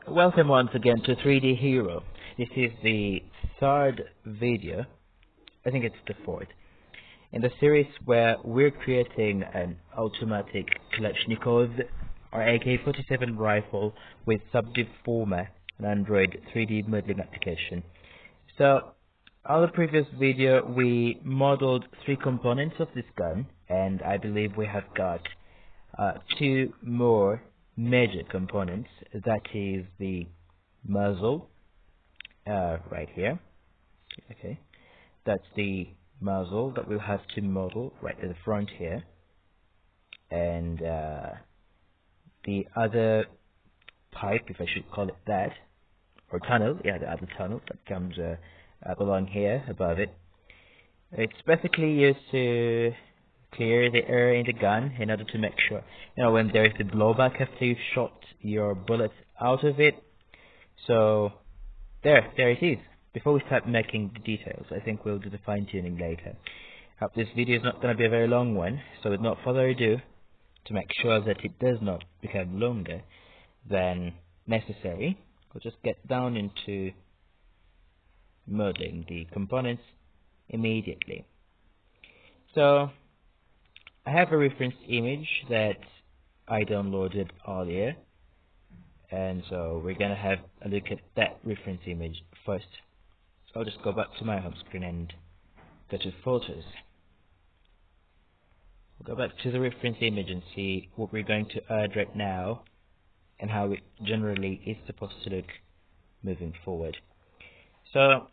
Welcome once again to 3D Hero. This is the third video, I think it's the fourth, in the series where we're creating an automatic Kalashnikov or AK-47 rifle with Subdivformer, an Android 3D modeling application. So, on the previous video we modeled three components of this gun, and I believe we have got two more major components. That is the muzzle, right here. Okay, that's the muzzle that we'll have to model right at the front here, and the other pipe, if I should call it that, or tunnel, yeah, the other tunnel that comes up along here above it. It's basically used to clear the air in the gun in order to make sure, when there is the blowback after you've shot your bullets out of it. So there it is. Before we start making the details, I think we'll do the fine-tuning later. Hope this video is not going to be a very long one, so with no further ado, to make sure that it does not become longer than necessary, we'll just get down into modeling the components immediately. So I have a reference image that I downloaded earlier, and so we're gonna have a look at that reference image first. So I'll just go back to my home screen and go to photos. We'll go back to the reference image and see what we're going to add right now and how it generally is supposed to look moving forward. So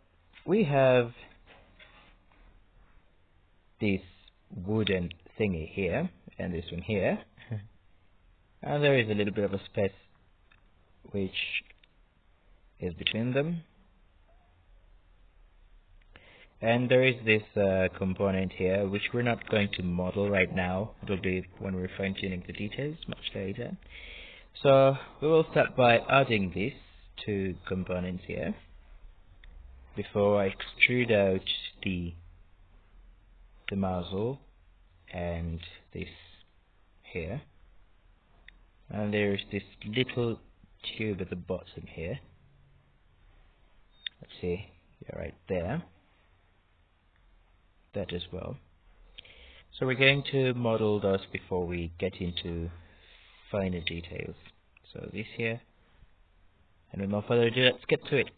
we have this wooden thingy here and this one here, and there is a little bit of a space which is between them, and there is this component here which we're not going to model right now. It will be when we're fine-tuning the details much later. So we will start by adding these two components here before I extrude out the muzzle and this here, and there's this little tube at the bottom here. Let's see, yeah, right there, that as well. So we're going to model those before we get into finer details. So this here, and with no further ado, let's get to it.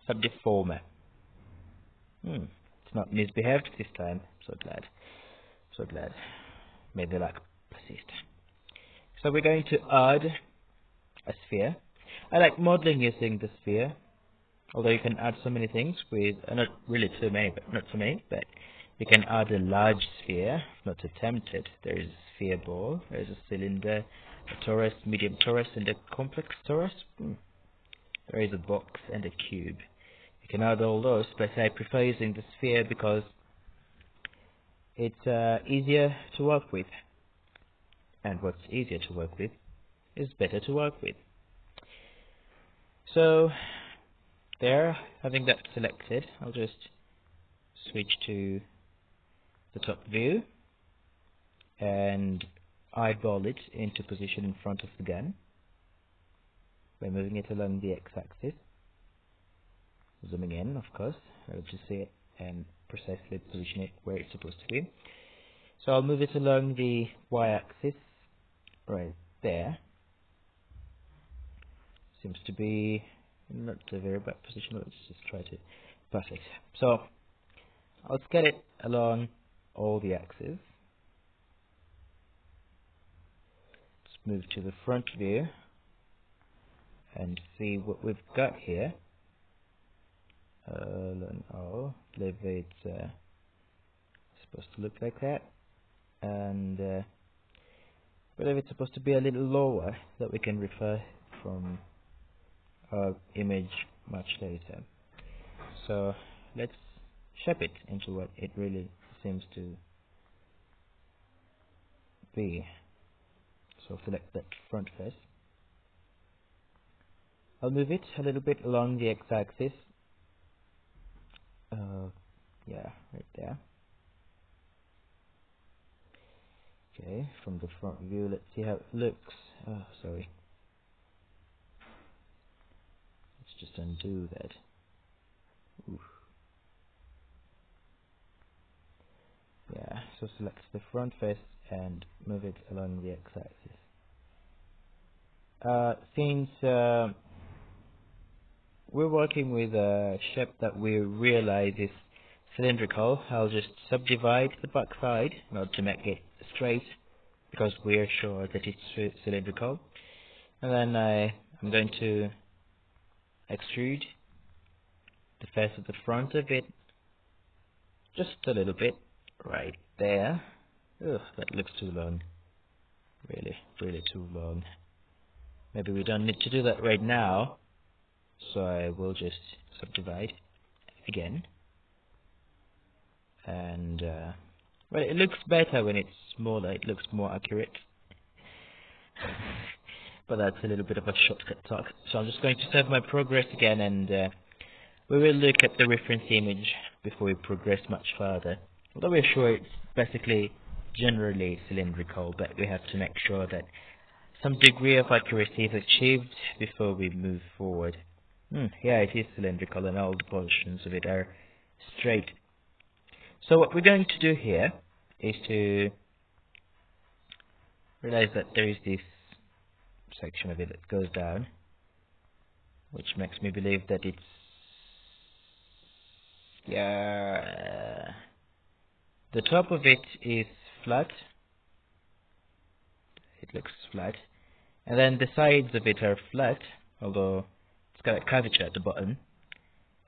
Subdivformer. It's not misbehaved this time. So glad. So glad. May the luck persist. So we're going to add a sphere. I like modeling using the sphere, although you can add so many things with, not really too many, but you can add a large sphere, not too tempted. There is a sphere ball, there is a cylinder, a torus, medium torus, and a complex torus. There is a box and a cube. You can add all those, but I prefer using the sphere because it's easier to work with, and what's easier to work with is better to work with. So there, having that selected, I'll just switch to the top view and eyeball it into position in front of the gun by moving it along the x-axis. Zooming in, of course, I'll just see it and precisely position it where it's supposed to be. So I'll move it along the y-axis right there. Seems to be not a very bad position. Let's just try to. Perfect. So I'll scale it along all the axes. Let's move to the front view and see what we've got here. I believe it's supposed to look like that, and I believe it's supposed to be a little lower that we can refer from our image much later. So let's shape it into what it really seems to be. So select that front face. I'll move it a little bit along the x-axis. Yeah, right there. Okay, from the front view, let's see how it looks. Oh, sorry. undo that. Oof. Yeah, so select the front face and move it along the x-axis. Since we're working with a shape that we realize is cylindrical, I'll just subdivide the back side in order to make it straight, because we're sure that it's cylindrical. And then I'm going to extrude the face of the front of it just a little bit, right there. Ugh, that looks too long. Really too long. Maybe we don't need to do that right now, so I will just subdivide again. And well, it looks better when it's smaller, it looks more accurate. But that's a little bit of a shortcut talk. So I'm just going to save my progress again, and we will look at the reference image before we progress much further. Although we're sure it's basically generally cylindrical, but we have to make sure that some degree of accuracy is achieved before we move forward. Yeah, it is cylindrical and all the portions of it are straight. So what we're going to do here is to realize that there is this section of it that goes down, which makes me believe that it's, yeah, the top of it is flat. It looks flat, and then the sides of it are flat, although it's got a curvature at the bottom,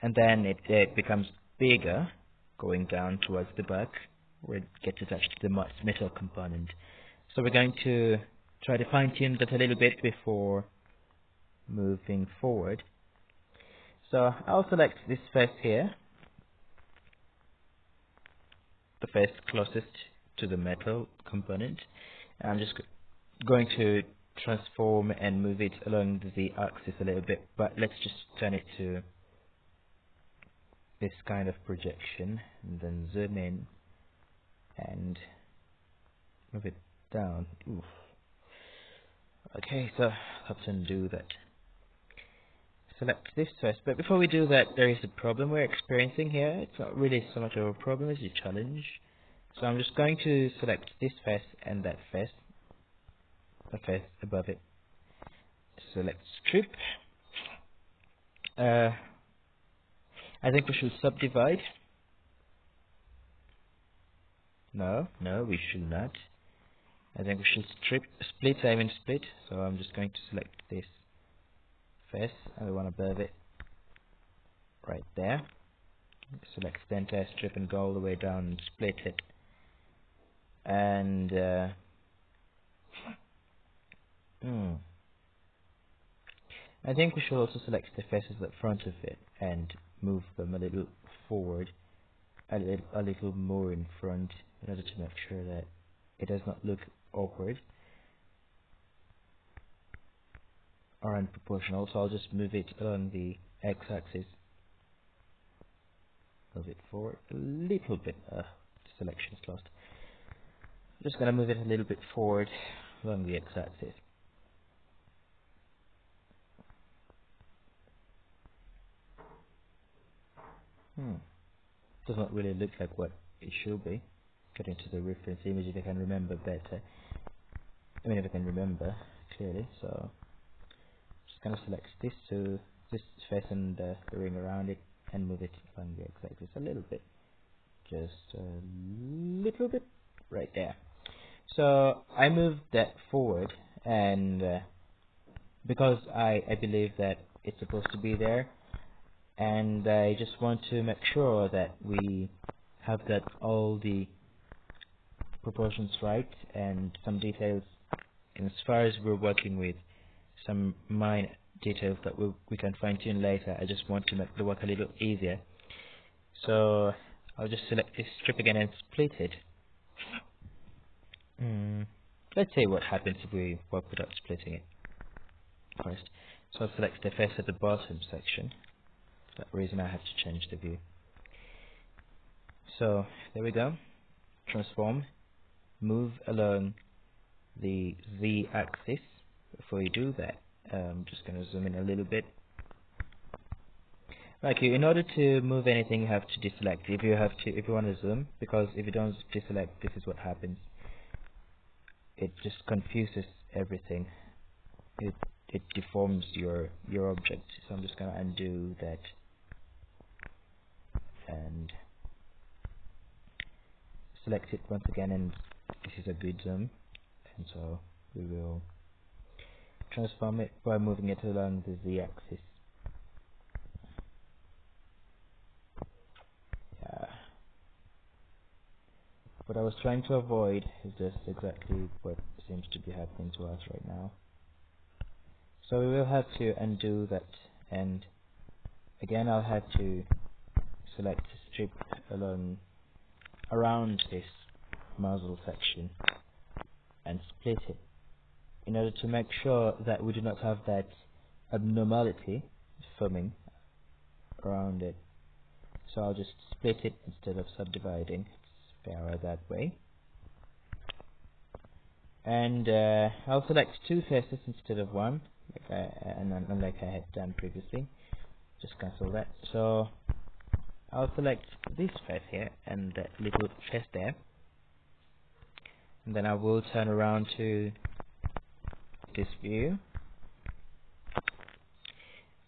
and then it becomes bigger going down towards the back where it gets attached to the metal component. So we're going to try to fine-tune that a little bit before moving forward. So I'll select this face here, the face closest to the metal component, and I'm just going to transform and move it along the axis a little bit, but let's just turn it to this kind of projection and then zoom in and move it down. Oof. Okay, so I'll have to undo that. Select this first, but before we do that, there is a problem we're experiencing here. It's not really so much of a problem as a challenge. So I'm just going to select this face and that face, the face above it. Select strip. I think we should subdivide. No, we should not. I think we should split, so I'm just going to select this face and the one above it, right there. Select the entire strip and go all the way down and split it. And I think we should also select the faces at the front of it and move them a little forward, a little more in front, in order to make sure that it does not look awkward or unproportional. So I'll just move it along the x-axis, move it forward a little bit. The selection is lost. I'm just gonna move it a little bit forward along the x-axis. Does not really look like what it should be. Getting to the reference image if I can remember better. I mean, if I can remember clearly. So just gonna select this face and the ring around it and move it along the x-axis a little bit, just a little bit, right there. So I moved that forward, and because I believe that it's supposed to be there, and I just want to make sure that we have got all the proportions right and some details, and as far as we're working with some minor details that we can fine-tune later. I just want to make the work a little easier, so I'll just select this strip again and split it. Let's see what happens if we work without splitting it first. So I'll select the face at the bottom section. For that reason I have to change the view. So there we go. Transform, move along the z-axis. Before you do that, I'm just going to zoom in a little bit. Like in order to move anything, you have to deselect. If you want to zoom, because if you don't deselect, this is what happens. It just confuses everything. It deforms your object. So I'm just gonna undo that and select it once again, and this is a good zoom. And so we will transform it by moving it along the z-axis. Yeah. What I was trying to avoid is just exactly what seems to be happening to us right now. So we will have to undo that, and again I'll have to select a strip around this muzzle section and split it in order to make sure that we do not have that abnormality forming around it. So I'll just split it instead of subdividing. It's fairer that way. And I'll select two faces instead of one, unlike I had done previously. Just cancel that. So I'll select this face here and that little face there, and then I will turn around to this view.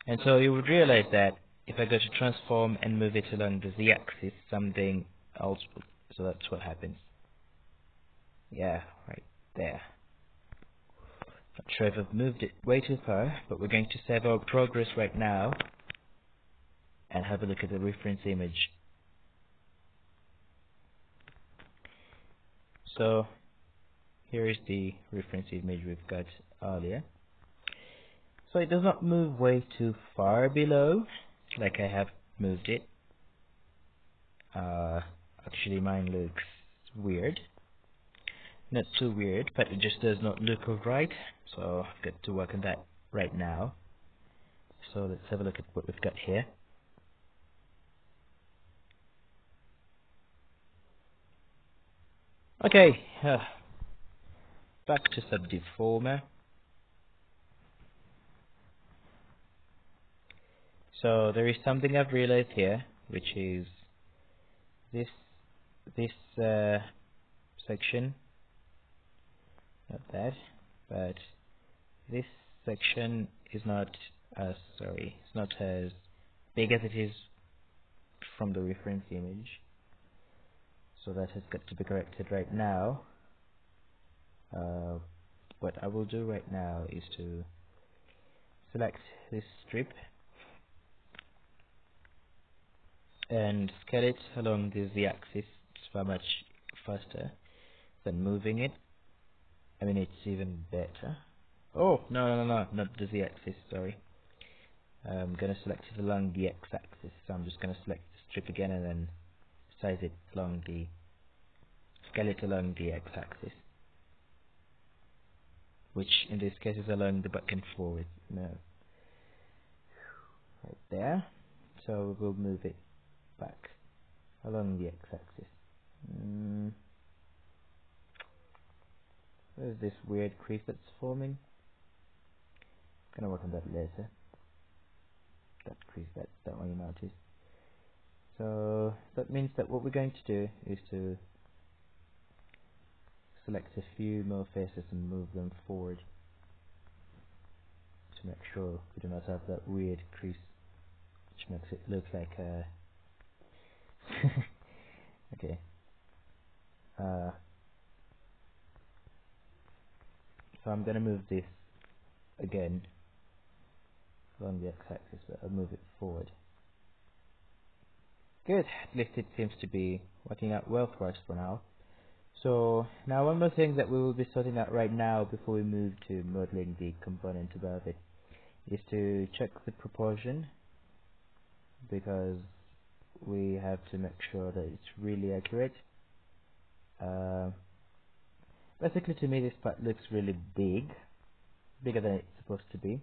And so you would realize that if I go to transform and move it along the z-axis, something else will, so that's what happens. Yeah, right there. Not sure if I've moved it way too far, but we're going to save our progress right now and have a look at the reference image. So here is the reference image we've got earlier. So it does not move way too far below, like I have moved it. Actually mine looks weird. Not too weird, but it just does not look right. So I've got to work on that right now. So let's have a look at what we've got here. Okay, back to Subdivformer. So there is something I've realized here, which is this section, not that, but this section is not as it's not as big as it is from the reference image. So that has got to be corrected right now. What I will do right now is to select this strip and scale it along the z-axis. It's far much faster than moving it. I mean, it's even better. Oh, no, not the z-axis, sorry. I'm gonna select it along the x-axis, so I'm just gonna select the strip again and then size it along the, scale it along the x-axis, which in this case is along the back and forward. No, right there. So we'll move it back along the x-axis. There's this weird crease that's forming. Gonna work on that later. That crease, that one you noticed. So that means that what we're going to do is to select a few more faces and move them forward to make sure we do not have that weird crease, which makes it look like a okay. So I'm gonna move this again along the x-axis, but I'll move it forward. Good, at least it seems to be working out well for us for now. So now one more thing that we will be sorting out right now before we move to modeling the component above it is to check the proportion, because we have to make sure that it's really accurate. Basically, to me this part looks really big, bigger than it's supposed to be.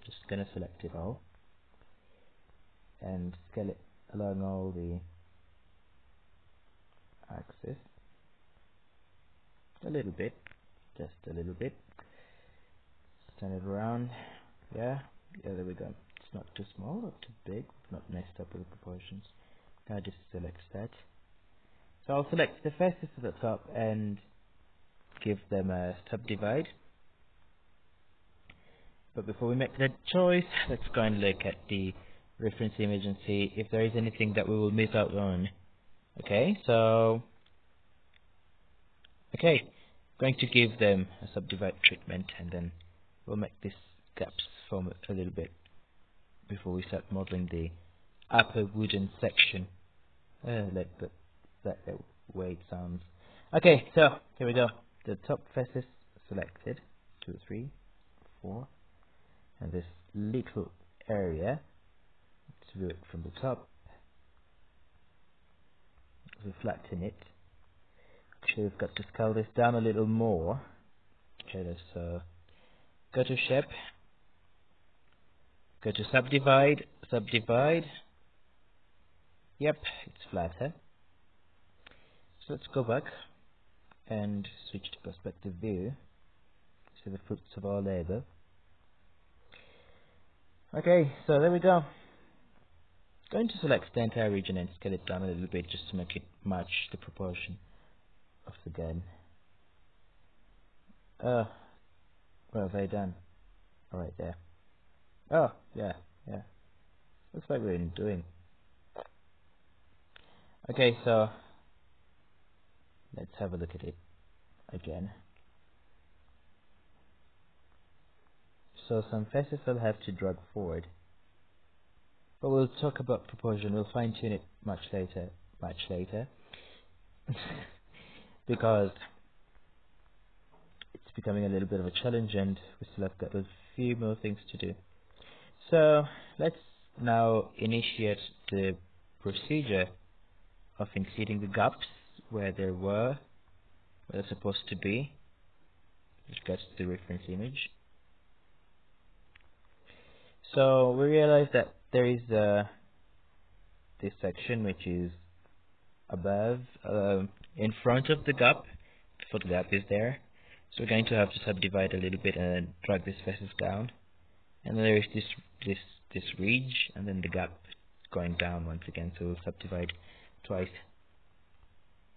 Just gonna select it all and scale it along all the axis a little bit, just a little bit. Turn it around. Yeah, there we go. It's not too small or too big, not messed up with the proportions. I just select that. So I'll select the fastest at the top and give them a subdivide. But before we make that choice, let's go and look at the reference image and see if there is anything that we will miss out on. Okay, so going to give them a subdivide treatment, and then we'll make this gaps form a little bit before we start modeling the upper wooden section. Like that way it sounds. Okay, so here we go. The top faces selected, 2, 3, 4, and this little area. Let's view it from the top. We flatten it. Actually, we've got to scale this down a little more. Okay, let's go to shape, go to subdivide, subdivide. Yep, it's flatter. So let's go back and switch to perspective view. See the fruits of our labor. Okay, so there we go. Going to select the entire region and scale it down a little bit just to make it match the proportion of the gun. What have I done? Alright, there. Oh, yeah. Looks like we're doing. Okay, so let's have a look at it again. So some faces I'll have to drag forward. But we'll talk about proportion. We'll fine tune it much later. Because it's becoming a little bit of a challenge and we still have got a few more things to do. So let's now initiate the procedure of inserting the gaps where they're supposed to be, which gets the reference image. So we realize that there is this section which is above, in front of the gap, before the gap is there. So we're going to have to subdivide a little bit and then drag this faces down. And then there is this ridge, and then the gap going down once again. So we'll subdivide twice,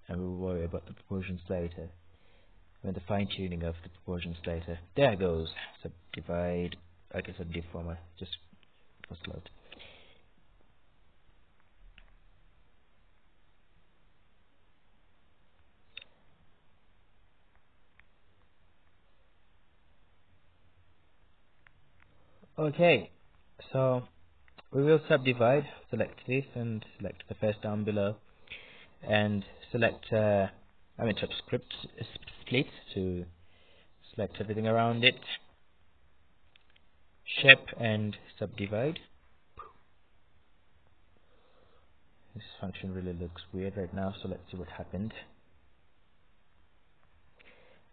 and we'll worry about the proportions later. And the fine tuning of the proportions later. There goes. Subdivide. Like I said, Subdivformer, just for load. Okay, so we will subdivide. Select this and select the face down below, and select subscript split to select everything around it. Shape and subdivide. This function really looks weird right now, so let's see what happened.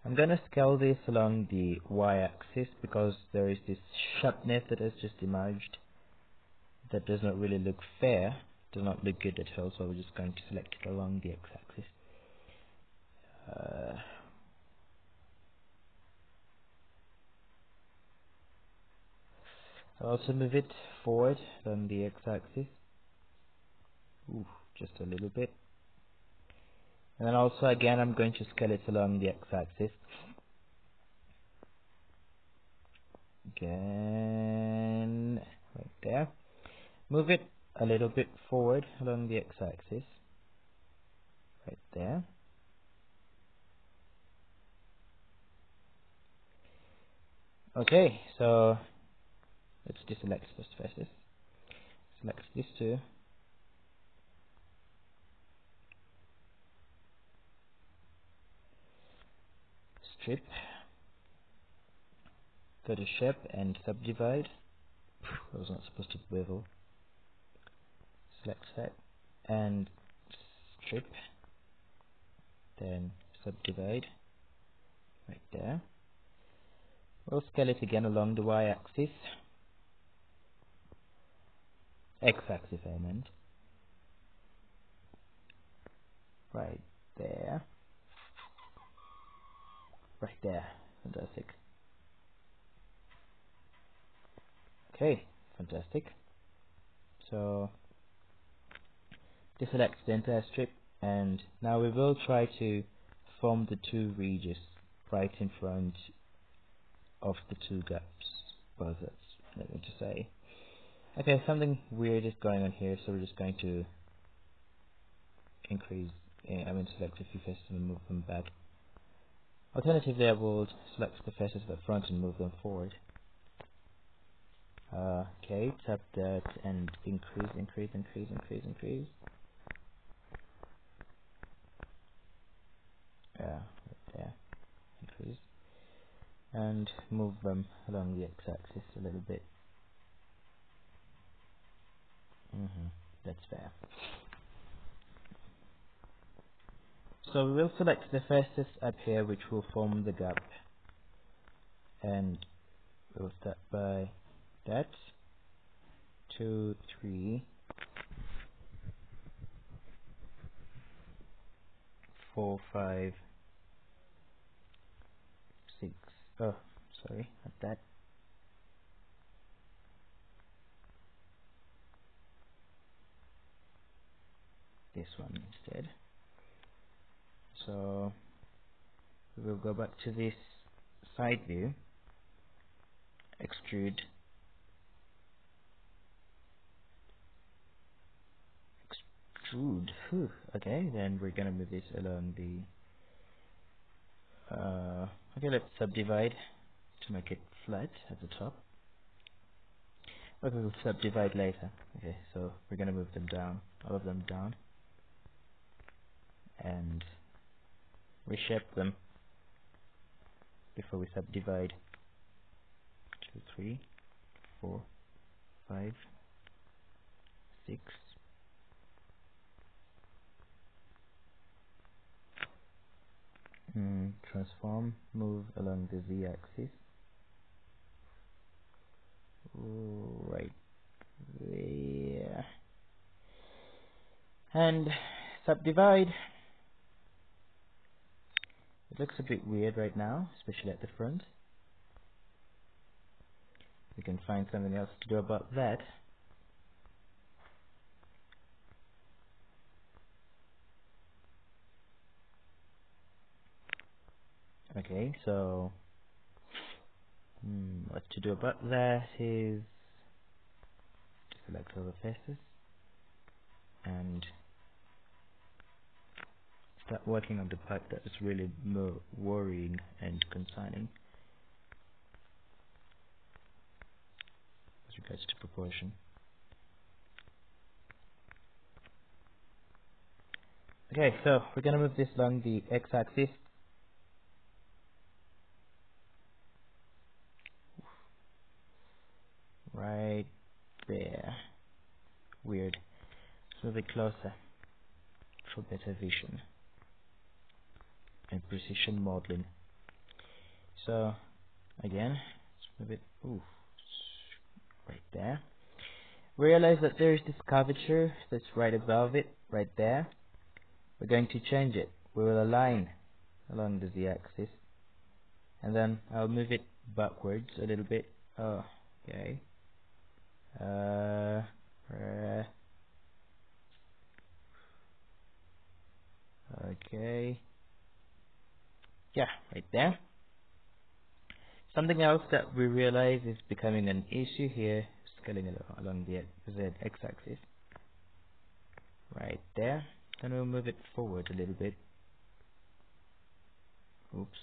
I'm gonna scale this along the y-axis because there is this sharpness that has just emerged that does not really look fair, does not look good at all, so we're just going to select it along the x-axis. I'll also move it forward along the x-axis, just a little bit. And then also again I'm going to scale it along the x-axis. Again, right there. Move it a little bit forward along the x-axis. Right there. Okay, so let's deselect those faces. Select these two. Strip. Go to shape and subdivide. I was not supposed to bevel. Select that and strip. Then subdivide. Right there. We'll scale it again along the y-axis. X-axis I meant. Right there. Right there. Fantastic. Okay, fantastic. So deselect the entire strip, and now we will try to form the two ridges right in front of the two gaps. Well, that's nothing to say. Okay, something weird is going on here, so we're just going to select a few faces and move them back. Alternatively, I will select the faces at the front and move them forward. Okay, tap that and increase. Right there, increase. And move them along the x-axis a little bit. That's fair. So we will select the faces up here which will form the gap, and we'll start by that 2, 3, 4, 5, 6. Oh, sorry, not that. This one instead. So we will go back to this side view, extrude, Whew. Okay, then we're gonna move this along the okay, let's subdivide to make it flat at the top. Okay, we'll subdivide later. Okay, so we're gonna move them down, all of them down, and reshape them before we subdivide. 2, 3, 4, 5, 6. Transform, move along the z-axis. Right there. And subdivide. It looks a bit weird right now, especially at the front. We can find something else to do about that. Okay, so what to do about that is select all the faces and start working on the part that is really more worrying and concerning as regards to proportion. Okay, so we're gonna move this along the x-axis. Right there. Weird. Let's move it closer for better vision and precision modeling. So again, let's move it right there. Realize that there is this curvature that's right above it, right there. We're going to change it. We will align along the z-axis, and then I'll move it backwards a little bit. Oh, okay. Okay. Yeah, right there. Something else that we realize is becoming an issue here, scaling along the z-axis. Right there. Then we'll move it forward a little bit. Oops.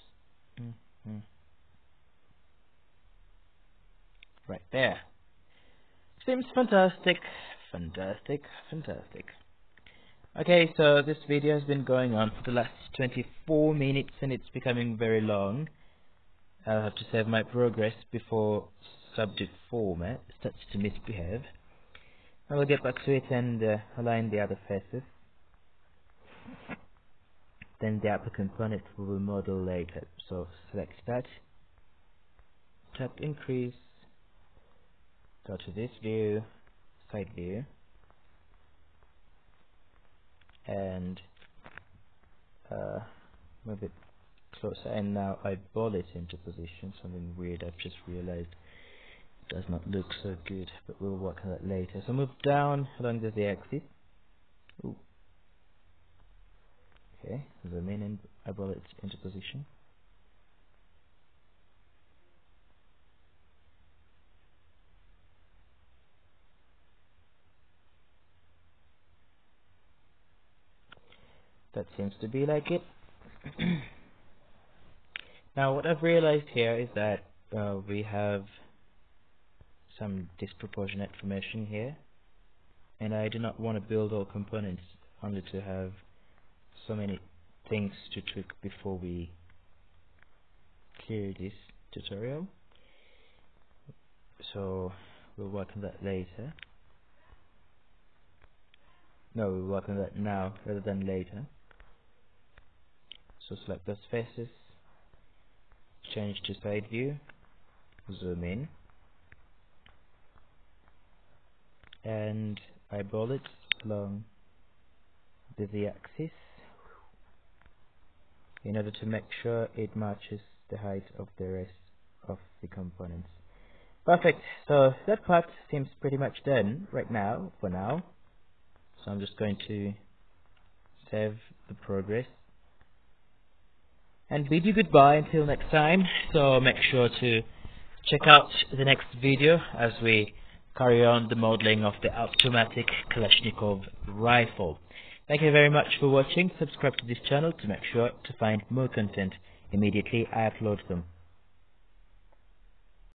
Right there. Seems fantastic. Fantastic. Okay, so this video has been going on for the last 24 minutes and it's becoming very long. I'll have to save my progress before Subdivformer starts to misbehave. I will get back to it and align the other faces. Then the upper component we will model later. So select that, tap increase, go to this view, side view, and move it closer, and now I ball it into position. Something weird I've just realized. Does not look so good, but we'll work on that later. So move down along the axis. Ooh. Okay, zoom in and eyeball it into position. That seems to be like it. Now what I've realized here is that we have some disproportionate formation here, and I do not want to build all components only to have so many things to tweak before we clear this tutorial. So we'll work on that later. No, we'll work on that now rather than later. So select those faces, change to side view, zoom in, and eyeball it along the z-axis in order to make sure it matches the height of the rest of the components. Perfect. So that part seems pretty much done right now, for now. So I'm just going to save the progress and bid you goodbye until next time. So make sure to check out the next video as we carry on the modeling of the automatic Kalashnikov rifle. Thank you very much for watching. Subscribe to this channel to make sure to find more content immediately I upload them.